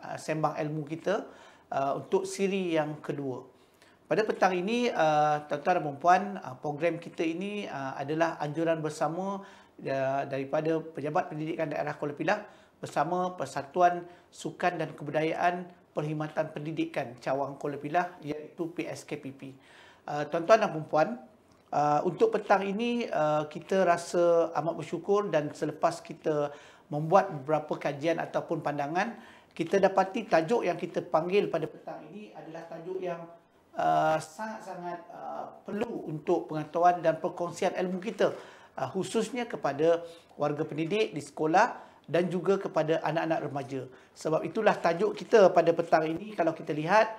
sembang ilmu kita untuk siri yang kedua. Pada petang ini, tuan-tuan dan puan, program kita ini adalah anjuran bersama daripada Pejabat Pendidikan Daerah Kuala Pilah bersama Persatuan Sukan dan Kebudayaan Perkhidmatan Pendidikan Cawang Kuala Pilah, iaitu PSKPP. Tuan-tuan dan puan, untuk petang ini kita rasa amat bersyukur dan selepas kita membuat beberapa kajian ataupun pandangan, kita dapati tajuk yang kita panggil pada petang ini adalah tajuk yang sangat-sangat perlu untuk pengetahuan dan perkongsian ilmu kita, khususnya kepada warga pendidik di sekolah dan juga kepada anak-anak remaja. Sebab itulah tajuk kita pada petang ini. Kalau kita lihat,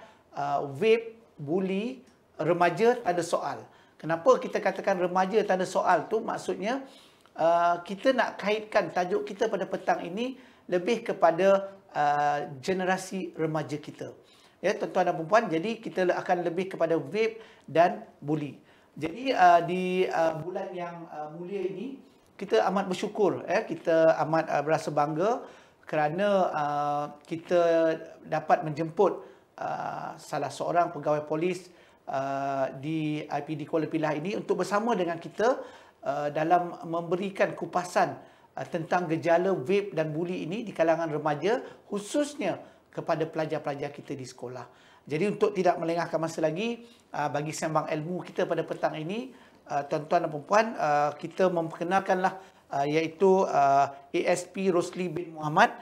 vape, buli, remaja tanda soal. Kenapa kita katakan remaja tanda soal tu? Maksudnya kita nak kaitkan tajuk kita pada petang ini lebih kepada generasi remaja kita. Ya, tuan-tuan dan puan, jadi kita akan lebih kepada vape dan buli. Jadi di bulan yang mulia ini, kita amat bersyukur, kita amat berasa bangga kerana kita dapat menjemput salah seorang pegawai polis di IPD Kuala Pilah ini untuk bersama dengan kita dalam memberikan kupasan tentang gejala vape dan buli ini di kalangan remaja, khususnya kepada pelajar-pelajar kita di sekolah. Jadi untuk tidak melengahkan masa lagi, bagi sembang ilmu kita pada petang ini, tuan-tuan dan puan, kita memperkenalkanlah iaitu ASP Rosli bin Muhammad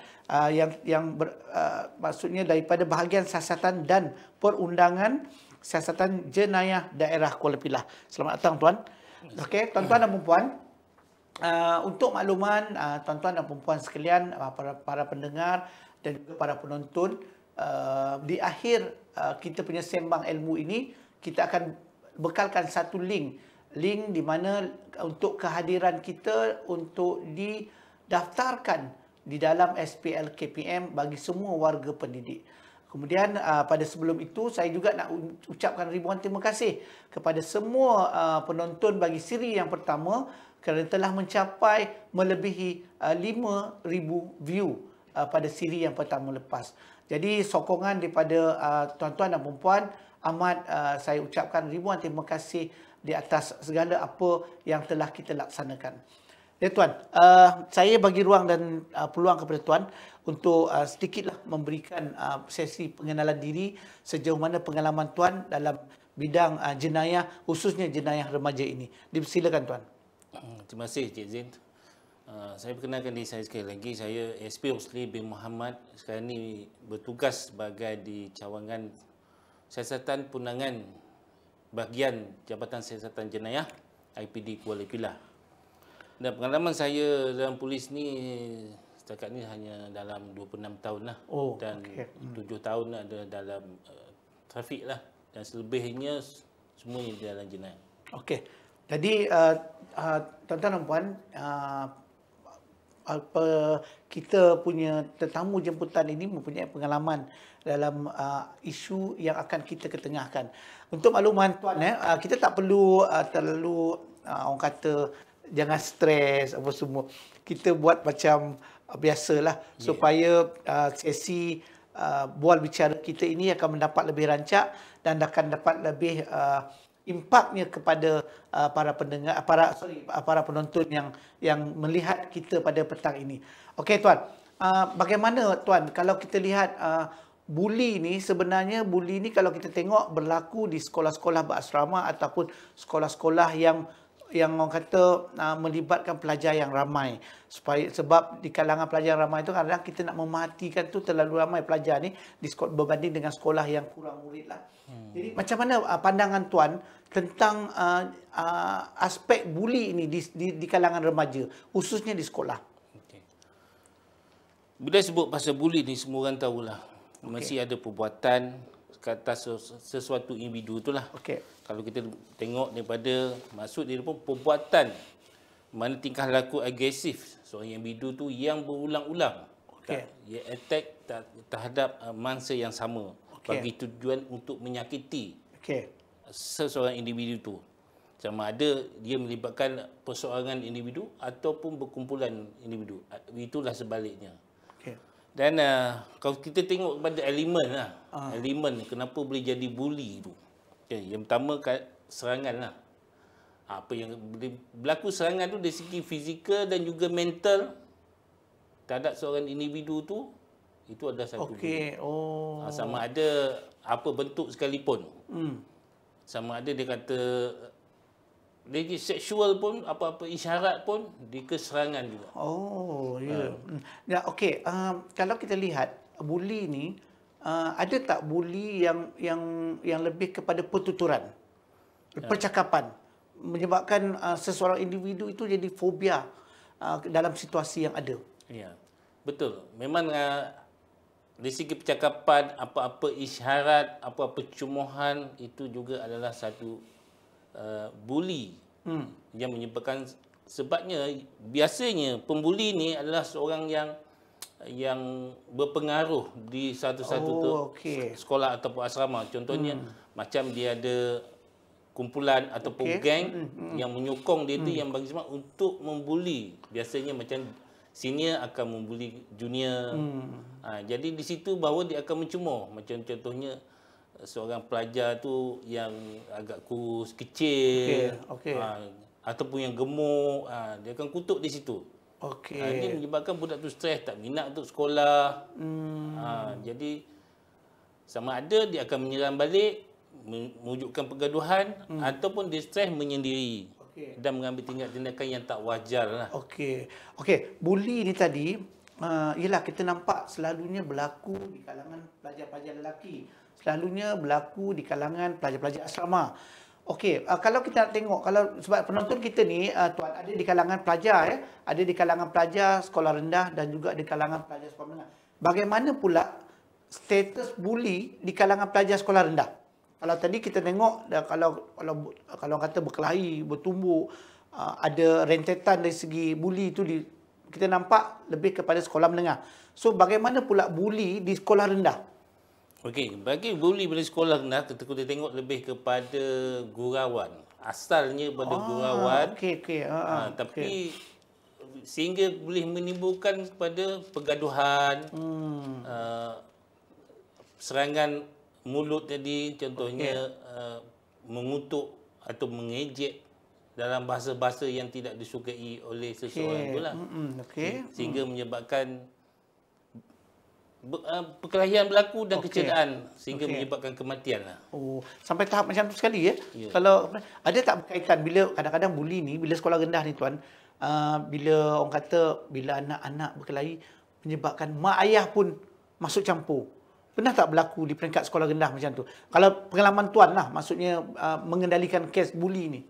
maksudnya daripada bahagian siasatan dan perundangan Siasatan Jenayah Daerah Kuala Pilah. Selamat datang, tuan. Okey, tuan-tuan dan puan, untuk makluman tuan-tuan dan puan sekalian, para pendengar dan juga para penonton, di akhir kita punya sembang ilmu ini, kita akan bekalkan satu link di mana untuk kehadiran kita untuk didaftarkan di dalam SPL KPM bagi semua warga pendidik. Kemudian pada sebelum itu, saya juga nak ucapkan ribuan terima kasih kepada semua penonton bagi siri yang pertama kerana telah mencapai melebihi 5,000 view pada siri yang pertama lepas. Jadi sokongan daripada tuan-tuan dan puan amat saya ucapkan ribuan terima kasih di atas segala apa yang telah kita laksanakan. Ya tuan, saya bagi ruang dan peluang kepada tuan untuk sedikitlah memberikan sesi pengenalan diri sejauh mana pengalaman tuan dalam bidang jenayah, khususnya jenayah remaja ini. Dipersilakan tuan. Terima kasih Cik Zain. Saya perkenalkan diri saya sekali lagi. Saya SP Rosli bin Muhammad. Sekarang ini bertugas sebagai di cawangan siasatan punangan bahagian Jabatan Siasatan Jenayah IPD Kuala Pilah. Dan pengalaman saya dalam polis ni setakat ni hanya dalam 26 tahun lah. Dan 7 tahun ada dalam trafik lah. Dan selebihnya semuanya di dalam jenayah. Okey. Jadi tuan-tuan dan puan, kita punya tetamu jemputan ini mempunyai pengalaman dalam isu yang akan kita ketengahkan. Untuk makluman tuan, kita tak perlu terlalu orang kata jangan stres apa semua. Kita buat macam biasalah supaya sesi bual bicara kita ini akan mendapat lebih rancak dan akan dapat lebih impaknya kepada para pendengar, para penonton yang melihat kita pada petang ini. Okey tuan, bagaimana tuan kalau kita lihat buli ni, sebenarnya buli ni kalau kita tengok berlaku di sekolah-sekolah berasrama ataupun sekolah-sekolah yang orang kata melibatkan pelajar yang ramai. Sebab di kalangan pelajar yang ramai itu kadang-kadang kita nak memerhatikan tu terlalu ramai pelajar ni berbanding dengan sekolah yang kurang murid lah. Jadi macam mana pandangan tuan tentang aspek buli ini di kalangan remaja, khususnya di sekolah? Okay. Bila sebut pasal buli ni, semua orang tahulah. Mesti ada perbuatan kata sesuatu individu itulah. Okey. Kalau kita tengok daripada maksud dia pun perbuatan mana tingkah laku agresif seorang individu tu yang berulang-ulang. Dia attack terhadap mangsa yang sama bagi tujuan untuk menyakiti seseorang individu tu. Sama ada dia melibatkan perseorangan individu ataupun berkumpulan individu. Itulah sebaliknya. Dan kalau kita tengok kepada elemen lah, elemen kenapa boleh jadi bully tu. Okay, yang pertama serangan lah. Apa yang berlaku serangan tu dari segi fizikal dan juga mental terhadap seorang individu tu, itu adalah satu bully. Sama ada apa bentuk sekalipun. Sama ada dia kata dari seksual pun, apa-apa isyarat pun dikeserangan juga. Ya, okey. Kalau kita lihat bully ni, ada tak bully yang lebih kepada pertuturan, percakapan, menyebabkan seseorang individu itu jadi fobia dalam situasi yang ada? Ya, betul. Memang dari segi percakapan, apa-apa isyarat, apa-apa cumuhan itu juga adalah satu bully yang menyebabkan, sebabnya biasanya pembuli ni adalah seorang yang berpengaruh di satu-satu sekolah ataupun asrama. Contohnya macam dia ada kumpulan ataupun geng yang menyokong dia tu, yang bagi semangat untuk membuli. Biasanya macam senior akan membuli junior. Jadi di situ bahawa dia akan mencemooh. Macam contohnya seorang pelajar tu yang agak kurus, kecil, ataupun yang gemuk, dia akan kutuk di situ. Ini menyebabkan budak tu stres, tak minat untuk sekolah. Jadi sama ada dia akan menyerang balik, mewujudkan pergaduhan, ataupun dia stres menyendiri dan mengambil tindakan yang tak wajar lah. Bully ni tadi, ialah kita nampak selalunya berlaku di kalangan pelajar-pelajar lelaki. Selalunya berlaku di kalangan pelajar-pelajar asrama. Kalau kita nak tengok, sebab penonton kita ni tuan, ada di kalangan pelajar, ada di kalangan pelajar sekolah rendah dan juga di kalangan pelajar sekolah menengah. Bagaimana pula status bully di kalangan pelajar sekolah rendah? Kalau tadi kita tengok, kalau kata berkelahi, bertumbuk, ada rentetan dari segi bully itu kita nampak lebih kepada sekolah menengah. So bagaimana pula bully di sekolah rendah? Bagi bully pada sekolah rendah, kita tengok lebih kepada gurauan. Asalnya pada gurauan. Tapi sehingga boleh menimbulkan kepada pergaduhan, serangan mulut tadi, contohnya mengutuk atau mengejek dalam bahasa-bahasa yang tidak disukai oleh seseorang itulah. Sehingga menyebabkan perkelahian berlaku dan kecederaan sehingga menyebabkan kematian lah. Sampai tahap macam tu sekali ya? Kalau ada tak berkaitan bila kadang-kadang bully ni, bila sekolah rendah ni tuan, bila orang kata bila anak-anak berkelahi menyebabkan mak ayah pun masuk campur. Pernah tak berlaku di peringkat sekolah rendah macam tu? Kalau pengalaman tuan lah, maksudnya mengendalikan kes bully ni.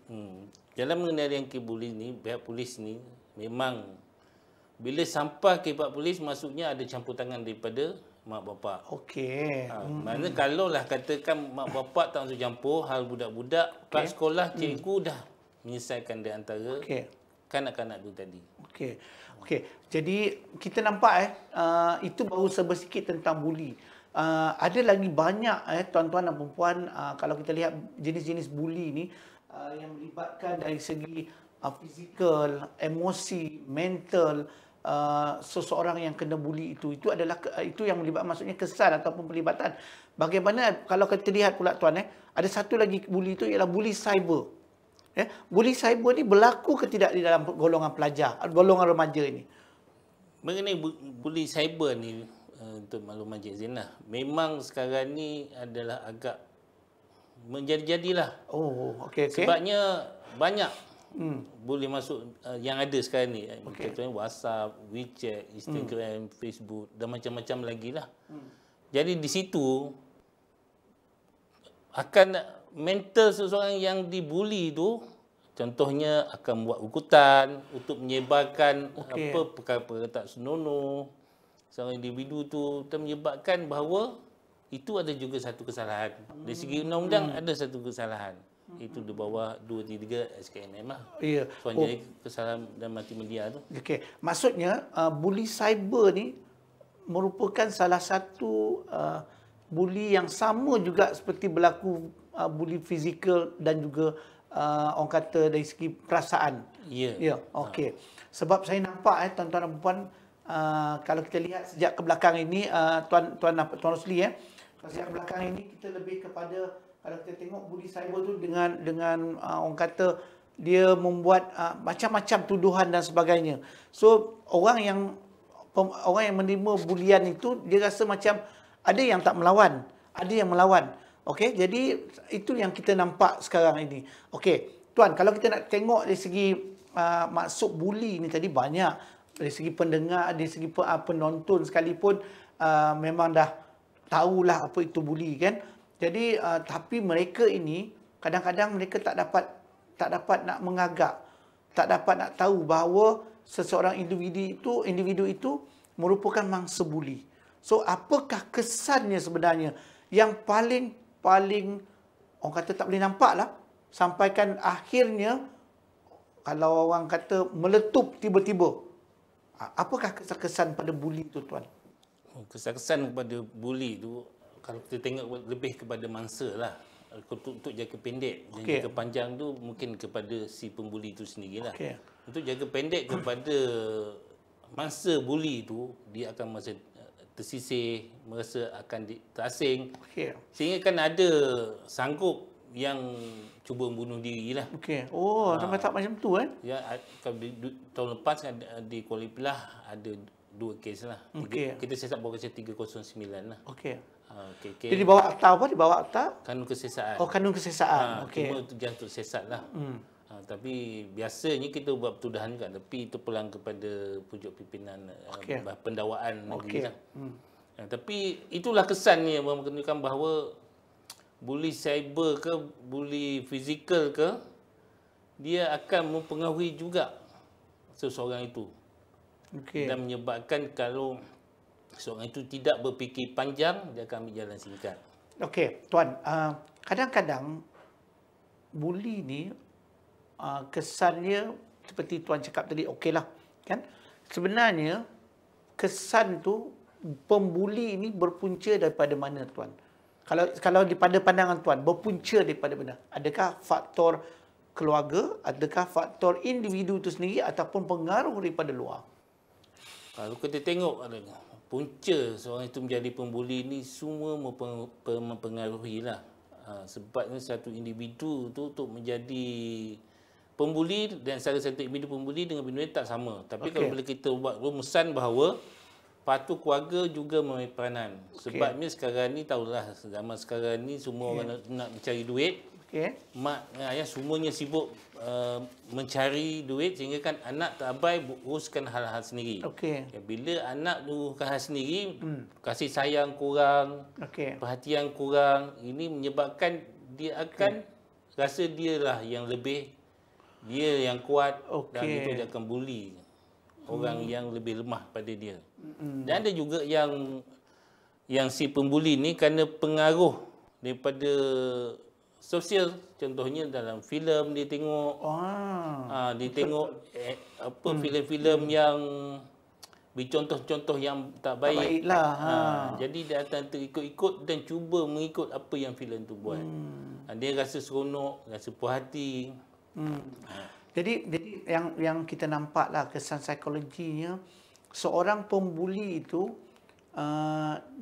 Dalam mengendalikan kes bully ni, pihak polis ni memang bila sampai ke pihak polis, maksudnya ada campur tangan daripada mak bapak. Mana kalau lah katakan mak bapak tak masuk campur hal budak-budak, pihak sekolah, cikgu dah menyelesaikan di antara kanak-kanak tu tadi. Jadi kita nampak itu baru sebersikit tentang bully. Ada lagi banyak tuan-tuan dan puan-puan, kalau kita lihat jenis-jenis bully ni yang melibatkan dari segi fizikal, emosi, mental, seseorang yang kena bully itu adalah yang melibatkan, maksudnya kesan ataupun pelibatan. Bagaimana kalau kita lihat pula tuan, ada satu lagi bully itu ialah bully cyber. Bully cyber ni berlaku ke tidak di dalam golongan pelajar, golongan remaja ini? Mengenai bully cyber ni, untuk makluman Cik Zain lah, memang sekarang ni adalah agak menjadi-jadilah. Sebabnya banyak boleh masuk yang ada sekarang ni. Contohnya WhatsApp, WeChat, Instagram, Facebook dan macam-macam lagi lah. Jadi di situ akan mental seseorang yang dibuli tu, contohnya akan buat ukutan untuk menyebarkan perkara-perkara tak senonoh seorang individu tu, dan menyebabkan bahawa itu ada juga satu kesalahan. Dari segi undang-undang ada satu kesalahan. Itu di bawah 233 SKNM lah. Jadi kesalahan dan multimedia tu. Maksudnya bully cyber ni merupakan salah satu bully yang sama juga seperti berlaku bully fizikal dan juga orang kata dari segi perasaan. Sebab saya nampak tuan-tuan dan puan, kalau kita lihat sejak ke belakang ini, Tuan Rosli, kalau sejak ke belakang ini kita lebih kepada, kalau kita tengok buli cyber tu dengan orang kata dia membuat macam-macam tuduhan dan sebagainya. So orang yang menerima bulian itu dia rasa macam ada yang tak melawan, ada yang melawan. Okey, jadi itu yang kita nampak sekarang ini. Okey, Tuan, kalau kita nak tengok dari segi maksud buli ni tadi banyak, dari segi pendengar, dari segi penonton sekalipun memang dah tahulah apa itu buli kan. Jadi tapi mereka ini kadang-kadang mereka tak dapat nak mengagak, tak dapat nak tahu bahawa seseorang individu itu merupakan mangsa buli. So apakah kesannya sebenarnya yang paling orang kata tak boleh nampak lah, sampaikan akhirnya kalau orang kata meletup tiba-tiba. Apakah kesan-kesan pada buli itu, Tuan? Kesan-kesan kepada buli tu, kalau kita tengok lebih kepada mangsa lah. Untuk jangka pendek dan jangka panjang tu mungkin kepada si pembuli itu sendirilah. Untuk jangka pendek kepada mangsa buli tu, dia akan merasa tersisih, merasa akan terasing. Sehingga kan ada sanggup yang cuba membunuh diri lah. Sampai tak macam tu Ya, kalau tahun lepas di Kuala Pilah ada 2 kes lah. Kita siasat bawa kes 309 lah. Jadi dibawa akta apa? Dibawa akta? Kanun kesesaan. Kanun kesesaan. Cuma itu jangan untuk sesat lah. Tapi biasanya kita buat pertudahan juga, tapi itu pulang kepada pucuk pimpinan pendakwaan negeri lah. Tapi itulah kesannya menunjukkan bahawa buli cyber ke, buli fizikal ke, dia akan mempengaruhi juga seseorang itu. Dan menyebabkan kalau seorang itu tidak berfikir panjang, dia akan ambil jalan singkat. Tuan, kadang-kadang buli ni kesannya seperti Tuan cakap tadi, okeylah, kan? Sebenarnya kesan tu pembuli ini berpunca daripada mana, Tuan? Kalau daripada pandangan Tuan, berpunca daripada mana? Adakah faktor keluarga, adakah faktor individu itu sendiri ataupun pengaruh daripada luar? Kalau kita tengok punca seorang itu menjadi pembuli ni semua mempengaruhi lah. Sebabnya satu individu tu untuk menjadi pembuli dan salah satu individu pembuli dengan individu tak sama. Tapi kalau boleh kita buat rumusan bahawa patuh keluarga juga mempunyai peranan. Sebabnya sekarang ni tahulah, zaman sekarang ni semua orang nak mencari duit. Mak dan ayah semuanya sibuk mencari duit sehingga kan anak terabai uruskan hal-hal sendiri. Bila anak uruskan hal sendiri, kasih sayang kurang, perhatian kurang, ini menyebabkan dia akan rasa dialah yang lebih, dia yang kuat, dan itu dia akan buli orang yang lebih lemah pada dia. Dan ada juga yang si pembuli ni kerana pengaruh daripada sosial, contohnya dalam filem dia tengok, dia tengok filem-filem yang bercontoh-contoh yang tak baik. Jadi dia akan terikut-ikut dan cuba mengikut apa yang filem tu buat. Dia rasa seronok, rasa puas hati. Jadi yang kita nampaklah kesan psikologinya, seorang pembuli itu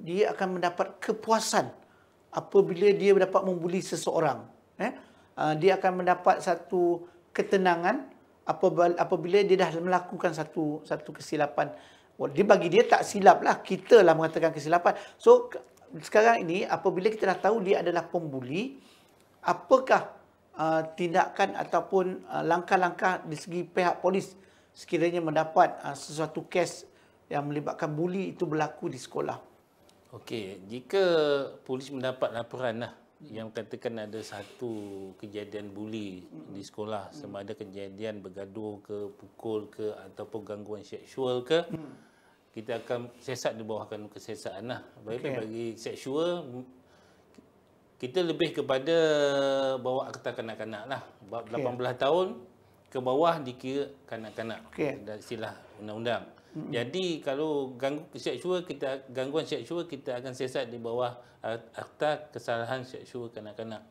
dia akan mendapat kepuasan apabila dia dapat membuli seseorang. Dia akan mendapat satu ketenangan apabila dia dah melakukan satu kesilapan. Bagi dia tak silap lah, kita lah mengatakan kesilapan. So sekarang ini apabila kita dah tahu dia adalah pembuli, apakah tindakan ataupun langkah-langkah di segi pihak polis sekiranya mendapat sesuatu kes yang melibatkan buli itu berlaku di sekolah? Jika polis mendapat laporan lah yang katakan ada satu kejadian buli di sekolah, sama ada kejadian bergaduh ke, pukul ke, ataupun gangguan seksual ke, kita akan siasat di bawah kanun kesiasaan lah. Bagi seksual, kita lebih kepada bawa akta kanak-kanak lah. 18 tahun ke bawah dikira kanak-kanak dari istilah undang-undang. Jadi kalau gangguan seksual kita akan siasat di bawah akta kesalahan seksual kanak-kanak.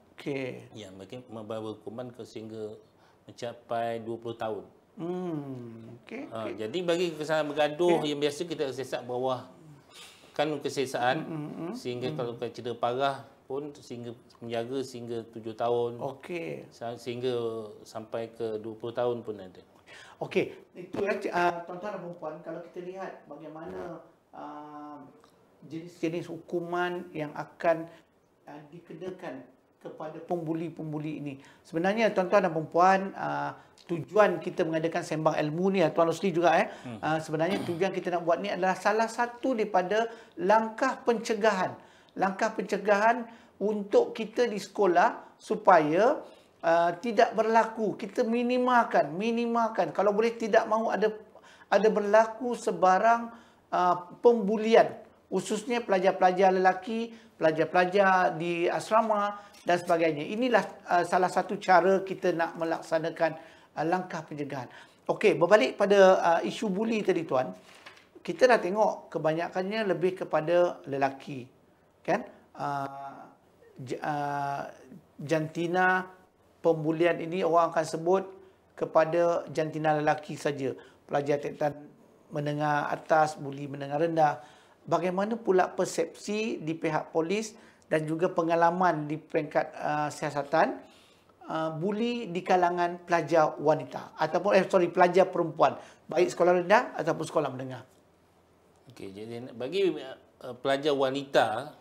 Yang membawa hukuman sehingga mencapai 20 tahun. Okey. Jadi bagi kesalahan bergaduh yang biasa kita siasat bawah kanun keseksaan sehingga kalau cedera parah pun sehingga penjara sehingga 7 tahun. Okey. Sehingga sampai ke 20 tahun pun ada. Okey, itu tuan-tuan dan puan, kalau kita lihat bagaimana jenis-jenis hukuman yang akan dikenakan kepada pembuli-pembuli ini. Sebenarnya tuan-tuan dan puan, tujuan kita mengadakan sembang ilmu ni, Tuan Rosli juga sebenarnya tujuan kita nak buat ni adalah salah satu daripada langkah pencegahan. Langkah pencegahan untuk kita di sekolah supaya tidak berlaku. Kita minimalkan. Kalau boleh tidak mahu ada berlaku sebarang pembulian, khususnya pelajar-pelajar lelaki, pelajar-pelajar di asrama dan sebagainya. Inilah salah satu cara kita nak melaksanakan langkah pencegahan. Okey, berbalik pada isu buli tadi tuan, kita dah tengok kebanyakannya lebih kepada lelaki, kan? Jantina pembulian ini orang akan sebut kepada jantina lelaki saja. Pelajar tingkatan menengah atas, buli menengah rendah. Bagaimana pula persepsi di pihak polis dan juga pengalaman di peringkat siasatan buli di kalangan pelajar wanita ataupun pelajar perempuan, baik sekolah rendah ataupun sekolah menengah? Okey, jadi bagi pelajar wanita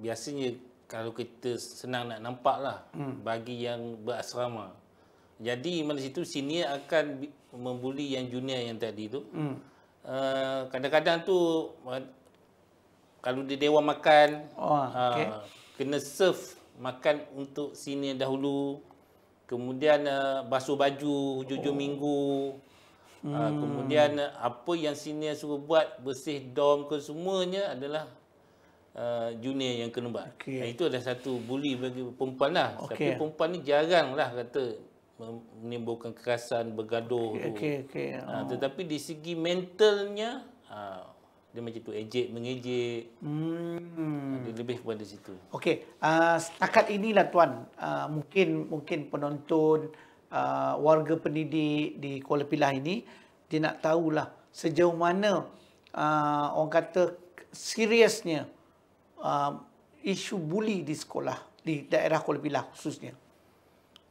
biasanya kalau kita senang nak nampak lah bagi yang berasrama. Jadi mana situ senior akan membuli yang junior yang tadi tu. Kadang-kadang tu kalau di dewan makan kena serve makan untuk senior dahulu. Kemudian basuh baju hujung-hujung minggu. Kemudian apa yang senior suruh buat, bersih dorm ke semuanya adalah junior yang kena buat. Itu adalah satu buli bagi perempuan lah. Tapi perempuan ni jarang lah kata menimbulkan kekerasan, bergaduh tu. Tetapi di segi mentalnya dia macam tu, mengejek. Dia lebih kepada situ. Okey, setakat inilah tuan, mungkin penonton, warga pendidik di Kuala Pilah ini dia nak tahulah sejauh mana orang kata seriusnya isu buli di sekolah di daerah Kuala Pilah khususnya.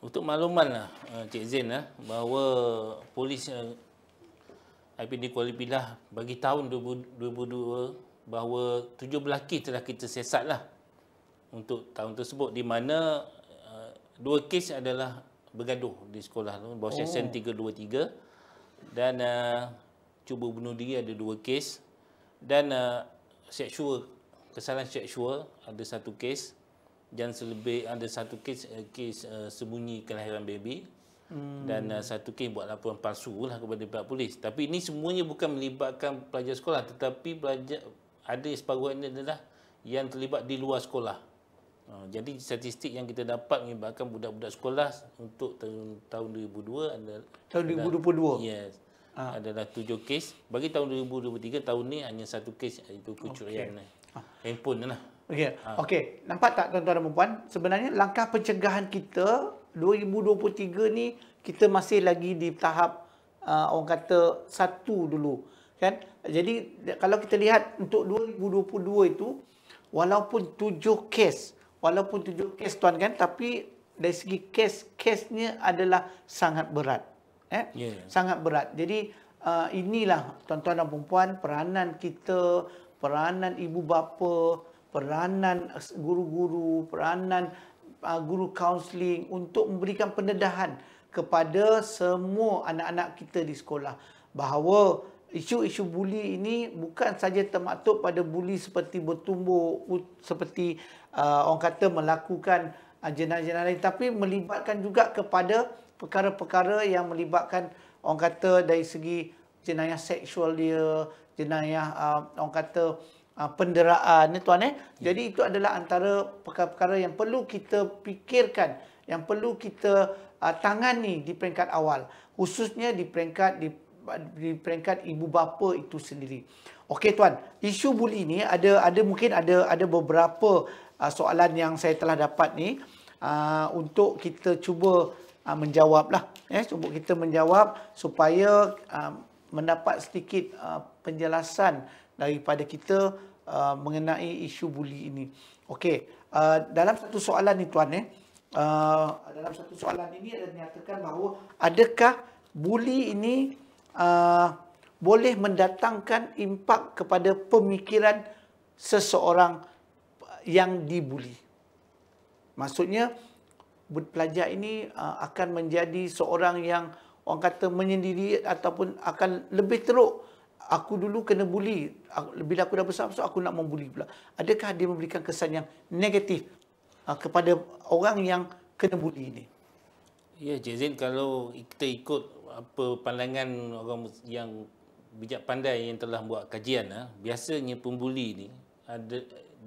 Untuk makluman lah Cik Zain bahawa polis IPD Kuala Pilah bagi tahun 2022 bahawa 17 kes telah kita siasat lah untuk tahun tersebut, di mana 2 kes adalah bergaduh di sekolah tu, bawah siasatan 323, dan cuba bunuh diri ada 2 kes, dan kesalahan seksual ada 1 kes, dan selebih ada 1 kes sembunyi kelahiran baby. Dan 1 kes buat laporan palsu lah kepada pihak polis. Tapi ini semuanya bukan melibatkan pelajar sekolah, tetapi pelajar ada separuh ini adalah yang terlibat di luar sekolah. Jadi statistik yang kita dapat melibatkan budak-budak sekolah untuk tahun 2002 adalah tahun 2022. Yes. Adalah 7 kes. Bagi tahun 2023 tahun ni hanya 1 kes, iaitu kecurian handphone lah. Okey, nampak tak tuan-tuan dan puan? Sebenarnya langkah pencegahan kita 2023 ni kita masih lagi di tahap orang kata 1 dulu, kan? Jadi kalau kita lihat untuk 2022 itu walaupun 7 kes tuan, kan, tapi dari segi kesnya adalah sangat berat. Sangat berat. Jadi inilah tuan-tuan dan puan, peranan kita, peranan ibu bapa, peranan guru-guru, peranan guru kaunseling untuk memberikan pendedahan kepada semua anak-anak kita di sekolah bahawa isu-isu buli ini bukan saja termaktub pada buli seperti bertumbuk, seperti orang kata melakukan jenayah-jenayah lain, tapi melibatkan juga kepada perkara-perkara yang melibatkan orang kata dari segi jenayah seksual dia, jenayah orang kata penderaan ni tuan. Jadi itu adalah antara perkara-perkara yang perlu kita fikirkan, yang perlu kita tangani di peringkat awal, khususnya di peringkat ibu bapa itu sendiri. Okey tuan, isu buli ni mungkin ada beberapa soalan yang saya telah dapat ni untuk kita cuba menjawablah. Cuba kita menjawab supaya mendapat sedikit penjelasan daripada kita mengenai isu buli ini. Okey, dalam satu soalan ni tuan, dalam satu soalan ini ada dinyatakan bahawa adakah buli ini boleh mendatangkan impak kepada pemikiran seseorang yang dibuli. Maksudnya pelajar ini akan menjadi seorang yang orang kata menyendiri ataupun akan lebih teruk. Aku dulu kena buli, bila aku dah besar aku nak membuli pula. Adakah dia memberikan kesan yang negatif kepada orang yang kena buli ini? Ya, Cik Zain, kalau kita ikut apa pandangan orang yang bijak pandai yang telah buat kajian, biasanya pembuli ni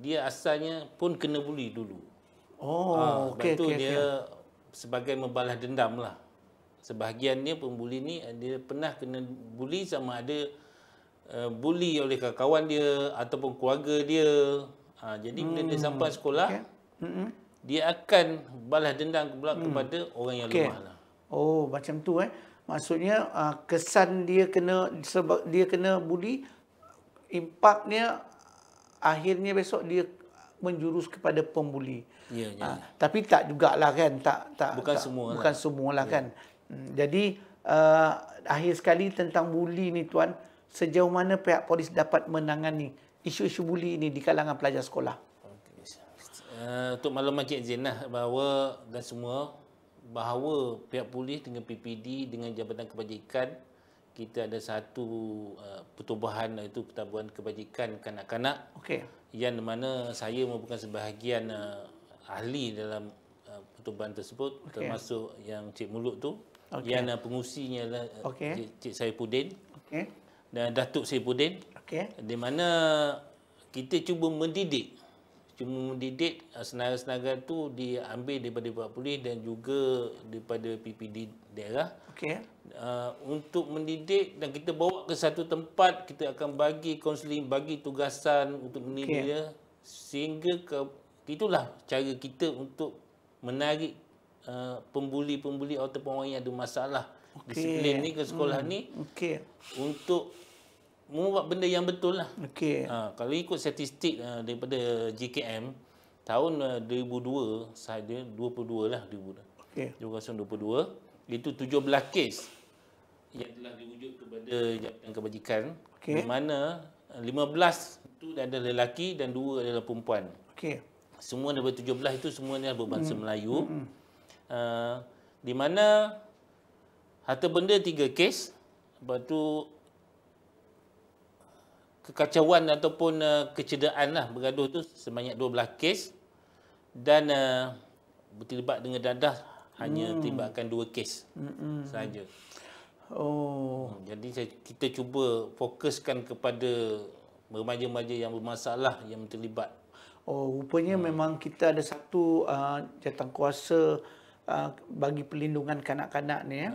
dia asalnya pun kena buli dulu. Okey, itu okey, dia sebagai membalas dendam lah. Sebahagiannya pembuli ni dia pernah kena buli, sama ada buli oleh kawan dia ataupun keluarga dia. Jadi bila dia sampai sekolah, dia akan balas dendam pula kepada orang yang lemah lah. Oh, macam tu Maksudnya kesan dia kena, sebab dia kena buli, impaknya akhirnya besok dia menjurus kepada pembuli. Ya, ya. Tapi tak jugalah kan, bukan semualah kan. Jadi akhir sekali tentang buli ni tuan, sejauh mana pihak polis dapat menangani isu-isu buli ini di kalangan pelajar sekolah? Untuk makluman Cik Zain lah, bahawa dan semua, bahawa pihak polis dengan PPD dengan Jabatan Kebajikan, kita ada satu pertubuhan, iaitu Pertubuhan Kebajikan Kanak-kanak, yang mana saya merupakan sebahagian ahli dalam pertubuhan tersebut, termasuk yang Cik Muluk tu, yang pengusinya adalah Cik Saifuddin dan Datuk Saifuddin, di mana kita cuba mendidik senaga-senaga tu diambil daripada pihak polis dan juga daripada PPD daerah, untuk mendidik, dan kita bawa ke satu tempat, kita akan bagi kaunseling, bagi tugasan untuk mendidik dia, sehingga itulah cara kita untuk menarik pembuli-pembuli ataupun orang yang ada masalah disiplin ni ke sekolah ni, untuk membuat benda yang betul lah. Kalau ikut statistik daripada JKM tahun 2002 sahaja, 22 lah, 2022, itu 17 kes yang telah dirujuk kepada Jabatan Kebajikan, di mana 15 itu adalah lelaki dan 2 adalah perempuan. Semua daripada 17 itu semuanya berbangsa Melayu. Di mana harta benda 3 kes, lepas tu kekacauan ataupun kecederaan lah, bergaduh tu sebanyak 12 kes, dan berterlibat dengan dadah hanya terlibatkan 2 kes sahaja. Jadi kita cuba fokuskan kepada remaja-remaja yang bermasalah, yang terlibat. Rupanya memang kita ada satu jawatankuasa bagi perlindungan kanak-kanak ni,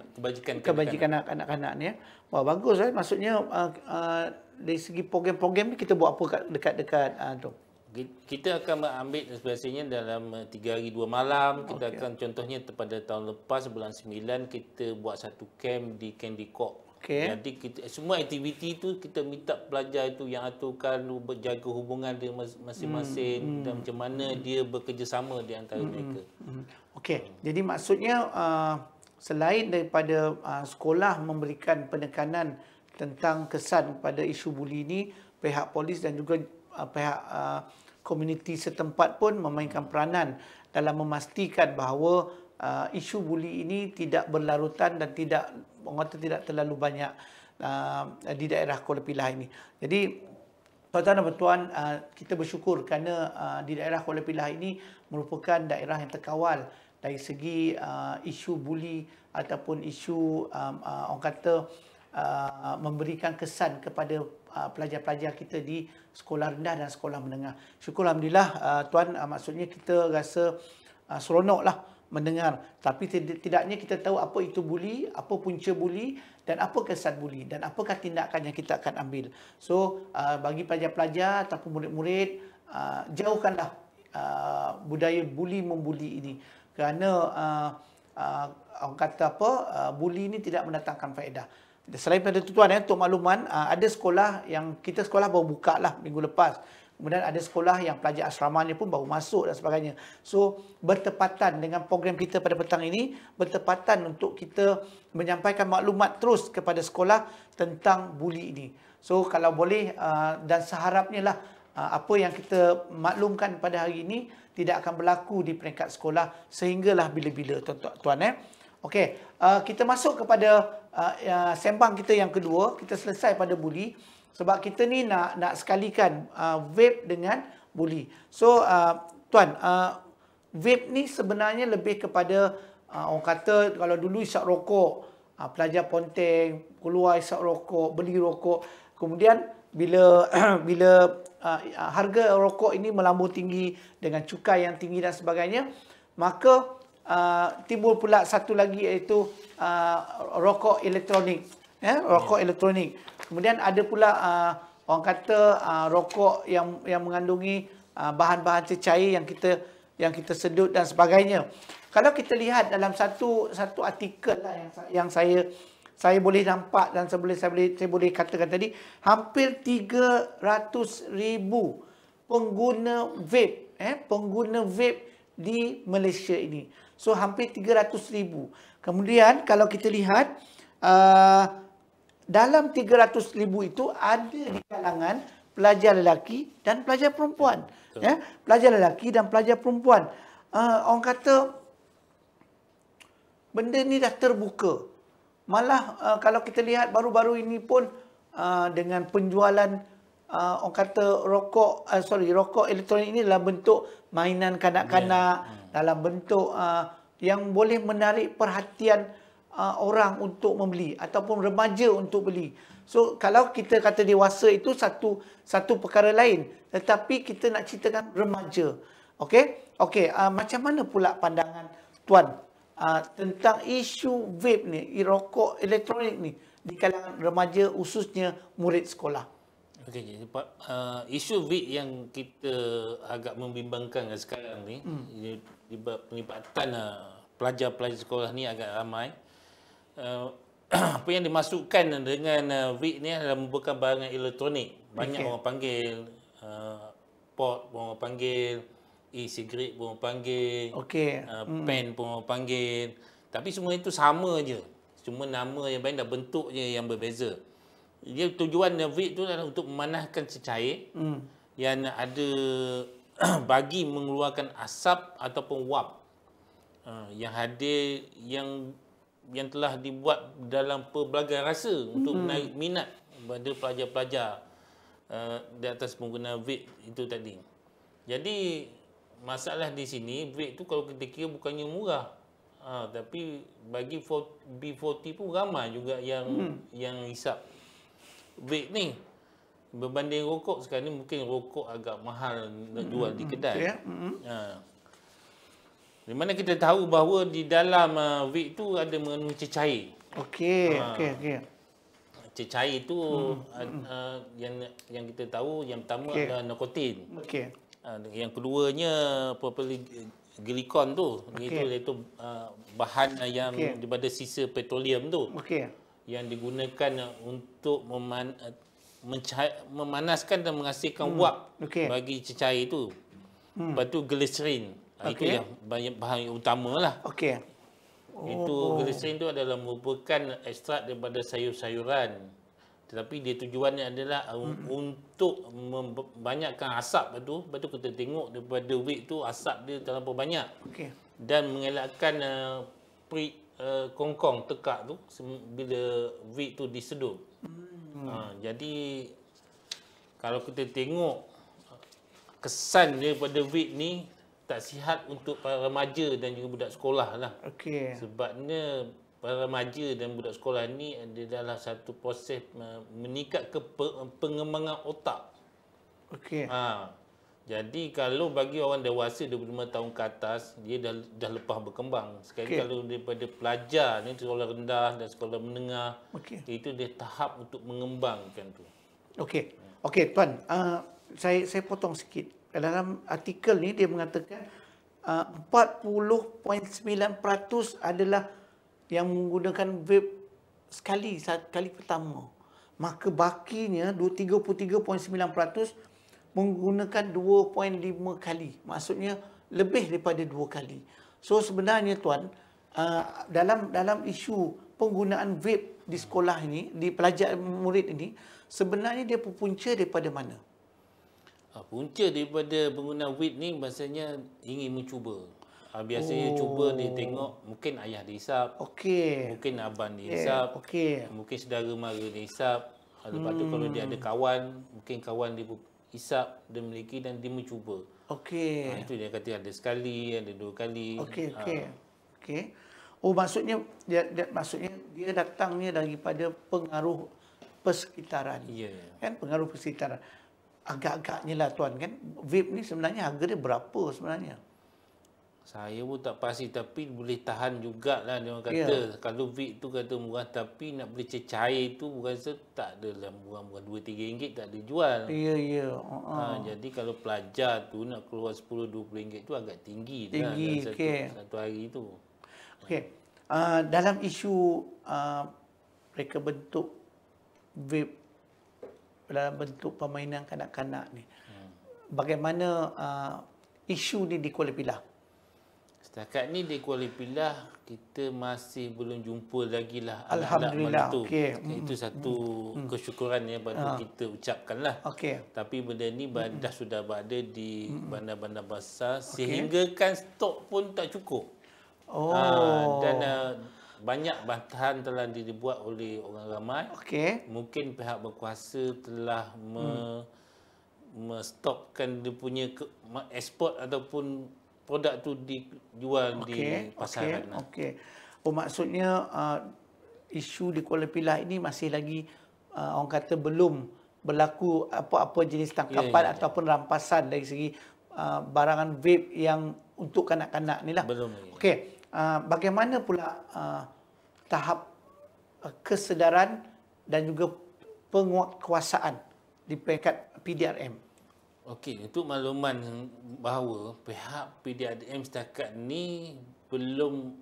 kebajikan kanak-kanak ni. Wah, bagus maksudnya dari segi program-program ni kita buat apa dekat-dekat tu? Kita akan ambil biasanya dalam 3 hari 2 malam. Kita akan, contohnya pada tahun lepas bulan 9, kita buat satu camp di Kandikok. Jadi semua aktiviti tu kita minta pelajar itu yang aturkan, berjaga hubungan dia masing-masing, dan macam mana dia bekerjasama di antara mereka. Jadi maksudnya selain daripada sekolah memberikan penekanan tentang kesan pada isu buli ini, pihak polis dan juga pihak komuniti setempat pun memainkan peranan dalam memastikan bahawa isu buli ini tidak berlarutan dan tidak terlalu banyak di daerah Kuala Pilah ini. Jadi tuan-tuan dan puan, kita bersyukur kerana di daerah Kuala Pilah ini merupakan daerah yang terkawal dari segi isu buli ataupun isu orang kata memberikan kesan kepada pelajar-pelajar kita di sekolah rendah dan sekolah menengah. Syukur Alhamdulillah tuan, maksudnya kita rasa seronoklah mendengar. Tapi tidaknya kita tahu apa itu buli, apa punca buli, dan apa kesan buli, dan apakah tindakan yang kita akan ambil. So bagi pelajar-pelajar ataupun murid-murid, jauhkanlah budaya buli membuli ini. Kerana orang kata apa, buli ni tidak mendatangkan faedah. Selain pada itu tuan, untuk makluman, ada sekolah yang kita sekolah baru buka lah minggu lepas. Kemudian ada sekolah yang pelajar asramanya pun baru masuk dan sebagainya. So, bertepatan dengan program kita pada petang ini, bertepatan untuk kita menyampaikan maklumat terus kepada sekolah tentang buli ini. So, kalau boleh dan seharapnya lah apa yang kita maklumkan pada hari ini tidak akan berlaku di peringkat sekolah sehinggalah bila-bila, tuan-tuan. Okey, kita masuk kepada sembang kita yang kedua. Kita selesai pada buli. Sebab kita ni nak sekalikan vape dengan buli. So, tuan, vape ni sebenarnya lebih kepada orang kata kalau dulu isap rokok, pelajar ponteng, keluar isap rokok, beli rokok. Kemudian bila harga rokok ini melambung tinggi dengan cukai yang tinggi dan sebagainya, maka timbul pula satu lagi iaitu rokok elektronik. Rokok elektronik. Kemudian ada pula orang kata rokok yang mengandungi bahan-bahan cecair yang kita sedut dan sebagainya. Kalau kita lihat dalam satu artikel lah yang saya boleh nampak dan saya boleh katakan tadi, hampir 300,000 pengguna vape di Malaysia ini. So hampir 300,000. Kemudian kalau kita lihat dalam 300,000 itu ada di kalangan pelajar lelaki dan pelajar perempuan. Pelajar lelaki dan pelajar perempuan. Orang kata benda ni dah terbuka. Malah kalau kita lihat baru-baru ini pun dengan penjualan orang kata rokok elektronik ini dalam bentuk mainan kanak-kanak, dalam bentuk yang boleh menarik perhatian orang untuk membeli ataupun remaja untuk beli. So kalau kita kata dewasa itu satu perkara lain, tetapi kita nak ceritakan remaja. Okey, macam mana pula pandangan tuan tentang isu vape ni, rokok elektronik ni di kalangan remaja, khususnya murid sekolah? Okey, isu vape yang kita agak membimbangkan sekarang ni, pelibatan pelajar-pelajar sekolah ni agak ramai. Apa yang dimasukkan dengan vape ni adalah merupakan barang elektronik. Banyak orang panggil pot pun orang panggil, e-cigarette pun orang panggil, pen pun orang panggil. Tapi semua itu sama je. Cuma nama yang lain dan bentuknya yang berbeza. Dia tujuan vape tu adalah untuk memanaskan cecair yang ada bagi mengeluarkan asap ataupun wap yang hadir yang telah dibuat dalam pelbagai rasa untuk menarik minat pada pelajar-pelajar di atas pengguna vape itu tadi. Jadi masalah di sini, vape tu kalau kita kira bukannya murah. Tapi bagi B40 pun ramai juga yang hisap vape ni. Berbanding rokok sekarang ni, mungkin rokok agak mahal nak jual di kedai. Di mana kita tahu bahawa di dalam vape tu ada mengandung cecair. Okey. Cecair tu yang kita tahu, yang pertama adalah nikotin. Yang keduanya propylene glikon tu, iaitu bahan yang daripada sisa petroleum tu. Yang digunakan untuk memanaskan dan menghasilkan wap bagi cecair itu. Lepas tu glycerin. Itu yang bahan yang utama lah. Itu glycerin tu adalah merupakan ekstrak daripada sayur-sayuran. Tetapi dia tujuannya adalah untuk membanyakkan asap tu. Lepas tu kita tengok daripada vape tu asap dia terlalu banyak. Dan mengelakkan kongkong tekak tu bila vape tu diseduh. Jadi kalau kita tengok kesan daripada vape ni tak sihat untuk para remaja dan juga budak sekolah lah. Sebabnya para remaja dan budak sekolah ni adalah satu proses meningkat ke pengembangan otak. Jadi kalau bagi orang dewasa 25 tahun ke atas, dia dah lepas berkembang. Sekali kalau daripada pelajar ni sekolah rendah dan sekolah menengah, itu dia tahap untuk mengembangkan tu. Okey tuan, saya potong sikit. Dalam artikel ni dia mengatakan 40.9% adalah yang menggunakan vape sekali pertama. Maka bakinya 33.9% menggunakan 2.5 kali. Maksudnya lebih daripada 2 kali. So sebenarnya tuan, dalam isu penggunaan vape di sekolah ini, di pelajar murid ini, sebenarnya dia berpunca daripada mana? Punca daripada penggunaan weed ni maksudnya ingin mencuba. Biasanya cuba dia tengok mungkin ayah dia hisap, Okey. mungkin abang dia hisap, Okey. mungkin saudara mara dia hisap. Lepas tu kalau dia ada kawan, mungkin kawan dia hisap, dia memiliki dan dia mencuba. Okey. Itu dia kata ada sekali, ada 2 kali. Okey. Oh, maksudnya dia datangnya daripada pengaruh persekitaran. Ya. Kan pengaruh persekitaran. Agak-agaknya lah tuan kan. Vape ni sebenarnya harga dia berapa sebenarnya? Saya pun tak pasti tapi boleh tahan jugalah dia orang kata. Kalau vape tu kata murah tapi nak beli cair tu rasa tak adalah murah-murah 2-3 ringgit tak ada jual. Ya. Jadi kalau pelajar tu nak keluar 10-20 ringgit tu agak tinggi lah Tinggi, dalam satu hari tu. Okey. Dalam isu mereka bentuk vape dalam bentuk permainan kanak-kanak ni. Bagaimana isu ni di Kuala Pilah? Setakat ni di Kuala Pilah kita masih belum jumpa lagi lah Alhamdulillah. alat-alat Okey. Itu satu kesyukuran yang patut kita ucapkan lah. Okey. Tapi benda ni dah sudah berada di bandar-bandar besar sehingga kan stok pun tak cukup. Dan banyak bantahan telah dibuat oleh orang ramai. Okey. Mungkin pihak berkuasa telah stopkan dia punya ekspor ataupun produk tu dijual di pasaran. Okey. Oh, maksudnya isu di Kuala Pilah ini masih lagi orang kata belum berlaku apa-apa jenis tangkapan ataupun rampasan dari segi barangan vape yang untuk kanak-kanak ni lah. Belum lagi. Okey. Bagaimana pula tahap kesedaran dan juga penguatkuasaan di peringkat PDRM? Okey, untuk makluman bahawa pihak PDRM setakat ni belum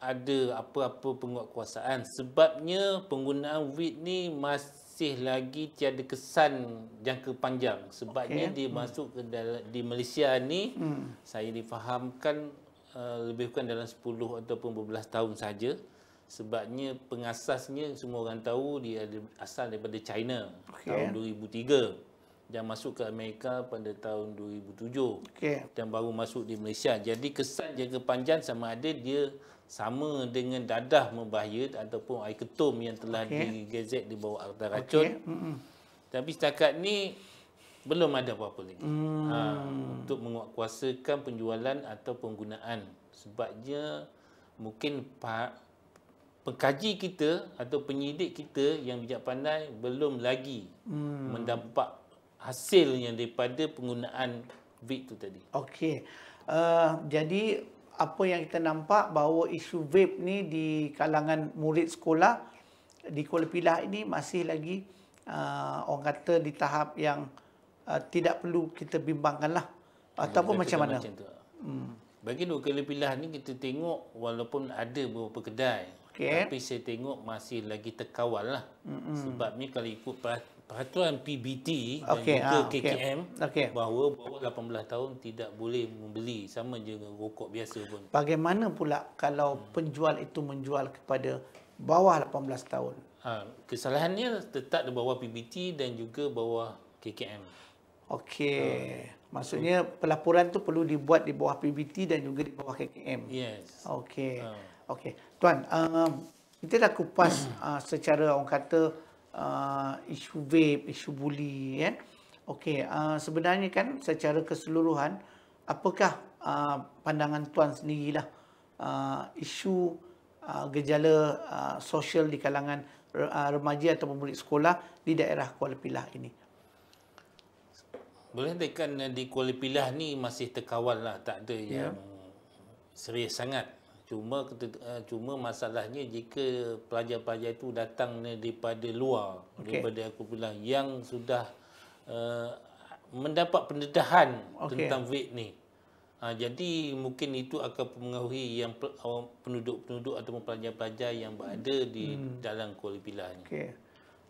ada apa-apa penguatkuasaan sebabnya penggunaan weed ni masih lagi tiada kesan jangka panjang sebabnya dia masuk ke dalam di Malaysia ni saya difahamkan lebih kurang dalam 10 ataupun 12 tahun saja sebabnya pengasasnya semua orang tahu dia asal daripada China tahun 2003 dan masuk ke Amerika pada tahun 2007 dan baru masuk di Malaysia. Jadi kesan jangka panjang sama ada dia sama dengan dadah membahaya ataupun air ketum yang telah digezet di bawah akta racun. Tapi setakat ni belum ada apa-apa lagi untuk menguatkuasakan penjualan atau penggunaan. Sebabnya mungkin pengkaji kita atau penyidik kita yang bijak pandai belum lagi mendapat hasilnya daripada penggunaan vape tu tadi. Okey. Jadi apa yang kita nampak bahawa isu vape ni di kalangan murid sekolah di Kuala Pilah ini masih lagi orang kata di tahap yang tidak perlu kita bimbangkanlah ataupun macam mana? Macam tu. Bagi dua Kuala Pilah ni kita tengok walaupun ada beberapa kedai tapi saya tengok masih lagi terkawal lah. Sebabnya kalau ikut peraturan PBT dan juga KKM bahawa bawah 18 tahun tidak boleh membeli sama je dengan rokok biasa pun. Bagaimana pula kalau penjual itu menjual kepada bawah 18 tahun? Kesalahannya tetap di bawah PBT dan juga bawah KKM. Okey. Maksudnya pelaporan tu perlu dibuat di bawah PBT dan juga di bawah KKM. Yes. Okey. Okey. Tuan, kita dah kupas secara orang kata isu vape, isu buli kan. Okey, sebenarnya kan secara keseluruhan apakah pandangan tuan sendirilah isu gejala sosial di kalangan remaja atau murid sekolah di daerah Kuala Pilah ini? Boleh katakan di Kuala Pilah ni masih terkawal lah, tak ada yang serius sangat. Cuma masalahnya jika pelajar-pelajar itu datang daripada luar, daripada Kuala Pilah yang sudah mendapat pendedahan tentang vape ni. Jadi mungkin itu akan mempengaruhi yang penduduk-penduduk atau pelajar-pelajar yang berada di dalam Kuala Pilah ni. Okey.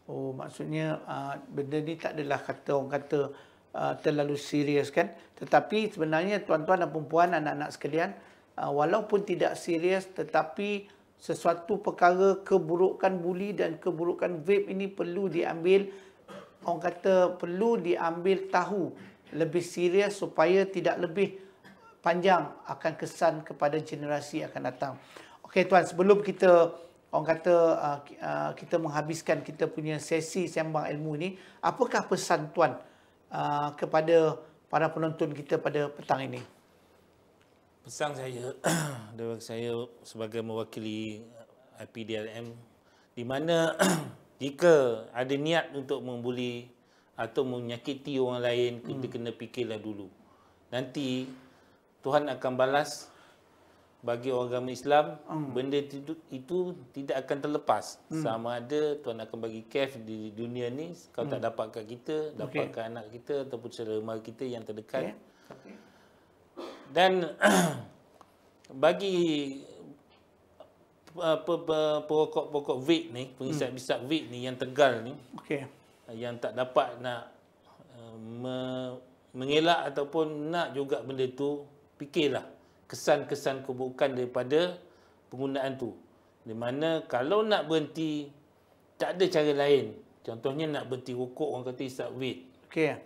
Oh, maksudnya benda ni tak adalah orang kata terlalu serius kan. Tetapi sebenarnya tuan-tuan dan puan-puan, anak-anak sekalian, walaupun tidak serius tetapi sesuatu perkara keburukan buli dan keburukan vape ini perlu diambil, orang kata perlu diambil tahu lebih serius supaya tidak lebih panjang akan kesan kepada generasi akan datang. Okey tuan, sebelum kita orang kata kita menghabiskan kita punya sesi sembang ilmu ni, apakah pesan tuan kepada para penonton kita pada petang ini? Pesan saya dari saya sebagai mewakili IPDRM, di mana jika ada niat untuk membuli atau menyakiti orang lain, kita kena fikirlah dulu. Nanti Tuhan akan balas. Bagi orang agama Islam, benda itu tidak akan terlepas. Sama ada Tuhan akan bagi kef di dunia ni, kalau tak dapat kat kita, dapat kat anak kita ataupun saudara mara kita yang terdekat. Dan bagi perokok-perokok vape ni, pengisap-isap vape ni yang tegal ni, yang tak dapat nak mengelak ataupun nak juga benda tu, fikirlah kesan-kesan keburukan daripada penggunaan tu. Di mana kalau nak berhenti, tak ada cara lain. Contohnya nak berhenti rokok, orang kata isap vape.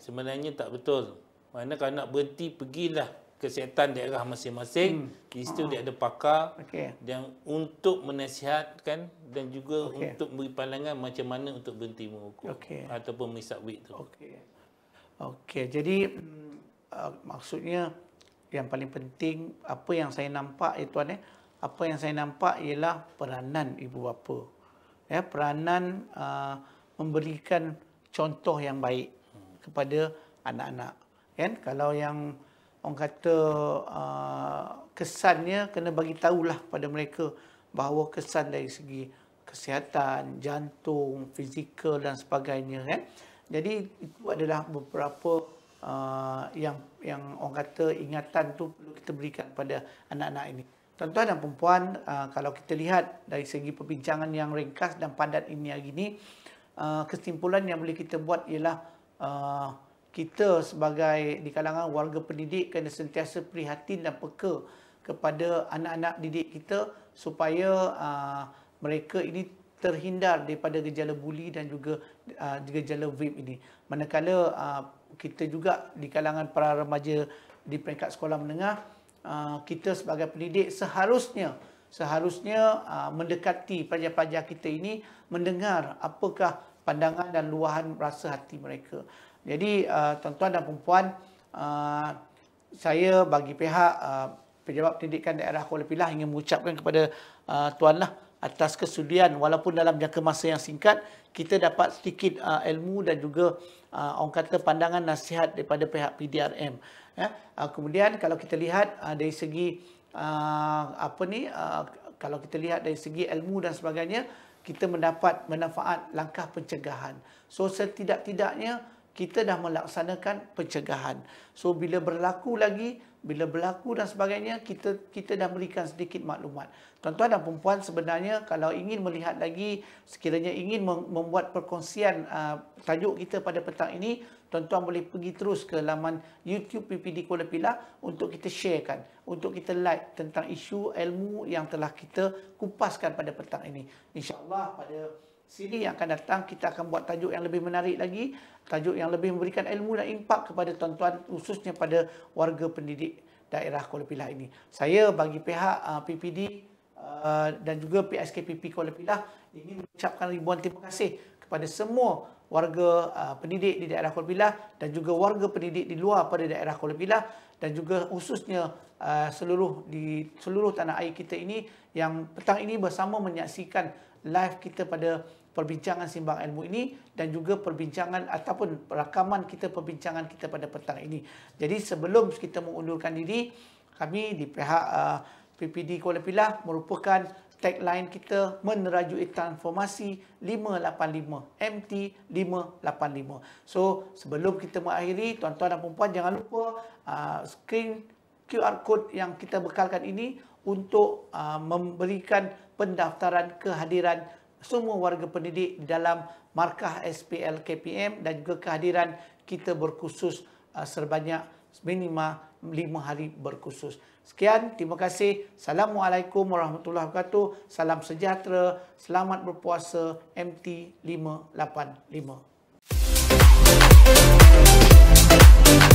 Sebenarnya tak betul. Mana kalau nak berhenti, pergilah kesihatan daerah masing-masing. Di situ dia ada pakar yang untuk menasihatkan dan juga untuk beri pandangan macam mana untuk berhenti merokok ataupun mengisap vape tu. Okey, jadi maksudnya yang paling penting apa yang saya nampak tuan apa yang saya nampak ialah peranan ibu bapa. Peranan memberikan contoh yang baik kepada anak-anak. Kan kalau yang orang kata kesannya kena bagi tahulah pada mereka bahawa kesan dari segi kesihatan, jantung, fizikal dan sebagainya kan. Jadi itu adalah beberapa yang orang kata ingatan tu perlu kita berikan pada anak-anak ini. Tuan-tuan dan perempuan, kalau kita lihat dari segi perbincangan yang ringkas dan padat ini hari ini, kesimpulan yang boleh kita buat ialah kita sebagai di kalangan warga pendidik kena sentiasa prihatin dan peka kepada anak-anak didik kita supaya mereka ini terhindar daripada gejala buli dan juga gejala vape ini. Manakala kita juga di kalangan para remaja di peringkat sekolah menengah, kita sebagai pendidik seharusnya mendekati pelajar-pelajar kita ini, mendengar apakah pandangan dan luahan rasa hati mereka. Jadi tuan-tuan dan perempuan, saya bagi pihak Pejabat Pendidikan Daerah Kuala Pilah ingin mengucapkan kepada tuanlah atas kesudian walaupun dalam jangka masa yang singkat kita dapat sedikit ilmu dan juga orang kata pandangan nasihat daripada pihak PDRM. Kemudian kalau kita lihat dari segi kalau kita lihat dari segi ilmu dan sebagainya, kita mendapat manfaat langkah pencegahan. So setidak-tidaknya kita dah melaksanakan pencegahan. So bila berlaku dan sebagainya, kita dah berikan sedikit maklumat. Tuan-tuan dan perempuan, sebenarnya kalau ingin melihat lagi, sekiranya ingin membuat perkongsian tajuk kita pada petang ini, tuan-tuan boleh pergi terus ke laman YouTube PPD Kuala Pilah untuk kita sharekan, untuk kita like tentang isu ilmu yang telah kita kupaskan pada petang ini. InsyaAllah pada siri yang akan datang kita akan buat tajuk yang lebih menarik lagi, tajuk yang lebih memberikan ilmu dan impak kepada tuan-tuan, khususnya pada warga pendidik daerah Kuala Pilah ini. Saya bagi pihak PPD dan juga PSKPP Kuala Pilah ingin mengucapkan ribuan terima kasih kepada semua warga pendidik di daerah Kuala Pilah dan juga warga pendidik di luar pada daerah Kuala Pilah dan juga khususnya di seluruh tanah air kita ini yang petang ini bersama menyaksikan live kita pada perbincangan simbang ilmu ini dan juga perbincangan ataupun rakaman kita perbincangan kita pada petang ini. Jadi sebelum kita mengundurkan diri, kami di pihak PPD Kuala Pilah merupakan tagline kita menerajui transformasi 585 MT 585. So sebelum kita mengakhiri, tuan-tuan dan puan-puan jangan lupa screen QR code yang kita bekalkan ini untuk memberikan pendaftaran kehadiran semua warga pendidik dalam markah SPL KPM dan juga kehadiran kita berkursus sebanyak minima 5 hari berkursus. Sekian, terima kasih. Assalamualaikum warahmatullahi wabarakatuh. Salam sejahtera, selamat berpuasa MT 585.